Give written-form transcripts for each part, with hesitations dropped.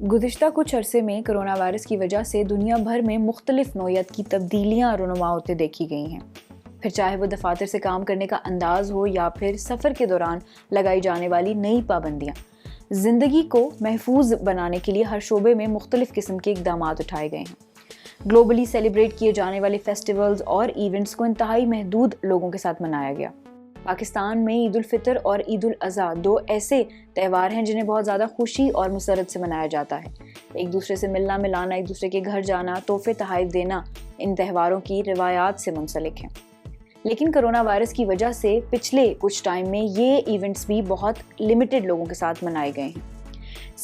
گزشتہ کچھ عرصے میں کرونا وائرس کی وجہ سے دنیا بھر میں مختلف نوعیت کی تبدیلیاں رونما ہوتے دیکھی گئی ہیں، پھر چاہے وہ دفاتر سے کام کرنے کا انداز ہو یا پھر سفر کے دوران لگائی جانے والی نئی پابندیاں۔ زندگی کو محفوظ بنانے کے لیے ہر شعبے میں مختلف قسم کے اقدامات اٹھائے گئے ہیں۔ گلوبلی سیلیبریٹ کیے جانے والے فیسٹیولز اور ایونٹس کو انتہائی محدود لوگوں کے ساتھ منایا گیا۔ پاکستان میں عید الفطر اور عید الاضحیٰ دو ایسے تہوار ہیں جنہیں بہت زیادہ خوشی اور مسرت سے منایا جاتا ہے۔ ایک دوسرے سے ملنا ملانا، ایک دوسرے کے گھر جانا، تحفے تحائف دینا ان تہواروں کی روایات سے منسلک ہیں۔ لیکن کرونا وائرس کی وجہ سے پچھلے کچھ ٹائم میں یہ ایونٹس بھی بہت لمیٹڈ لوگوں کے ساتھ منائے گئے ہیں۔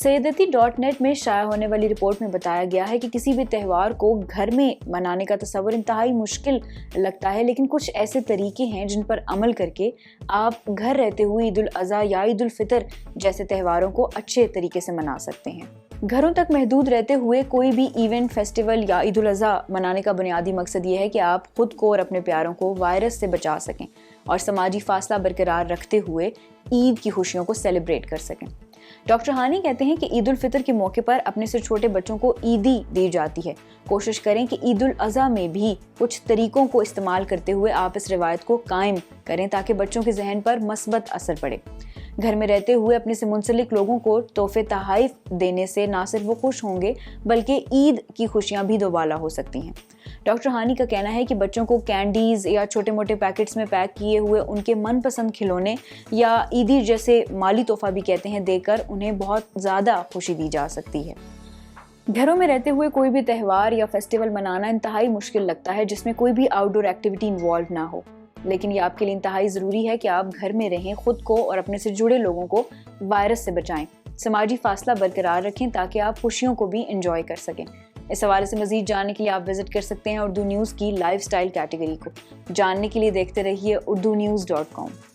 مثبت میں شائع ہونے والی رپورٹ میں بتایا گیا ہے کہ کسی بھی تہوار کو گھر میں منانے کا تصور انتہائی مشکل لگتا ہے، لیکن کچھ ایسے طریقے ہیں جن پر عمل کر کے آپ گھر رہتے ہوئے عید الاضحیٰ یا عید الفطر جیسے تہواروں کو اچھے طریقے سے منا سکتے ہیں۔ گھروں تک محدود رہتے ہوئے کوئی بھی ایونٹ، فیسٹیول یا عید الاضحیٰ منانے کا بنیادی مقصد یہ ہے کہ آپ خود کو اور اپنے پیاروں کو وائرس سے بچا سکیں اور سماجی فاصلہ برقرار رکھتے ہوئے عید کی خوشیوں کو سیلیبریٹ کر سکیں۔ ڈاکٹر ہانی کہتے ہیں کہ عید الفطر کے موقع پر اپنے سے چھوٹے بچوں کو عیدی دی جاتی ہے۔ کوشش کریں کہ عید الاضحیٰ میں بھی کچھ طریقوں کو استعمال کرتے ہوئے آپ اس روایت کو قائم کریں تاکہ بچوں کے ذہن پر مثبت اثر پڑے۔ گھر میں رہتے ہوئے اپنے سے منسلک لوگوں کو تحفے تحائف دینے سے نہ صرف وہ خوش ہوں گے بلکہ عید کی خوشیاں بھی دوبالا ہو سکتی ہیں۔ ڈاکٹر ہانی کا کہنا ہے کہ بچوں کو کینڈیز یا چھوٹے موٹے پیکٹس میں پیک کیے ہوئے ان کے من پسند کھلونے یا عیدی جیسے مالی تحفہ بھی کہتے ہیں دے کر انہیں بہت زیادہ خوشی دی جا سکتی ہے۔ گھروں میں رہتے ہوئے کوئی بھی تہوار یا فیسٹیول منانا انتہائی مشکل لگتا ہے جس میں کوئی بھی آؤٹ ڈور ایکٹیویٹی انوالو نہ ہو، لیکن یہ آپ کے لیے انتہائی ضروری ہے کہ آپ گھر میں رہیں، خود کو اور اپنے سے جڑے لوگوں کو وائرس سے بچائیں، سماجی فاصلہ برقرار رکھیں تاکہ آپ خوشیوں کو بھی انجوائے کر سکیں۔ اس حوالے سے مزید جاننے کے لیے آپ وزٹ کر سکتے ہیں اردونیوز کی لائف سٹائل کیٹیگری کو۔ جاننے کے لیے دیکھتے رہیے اردونیوز.com۔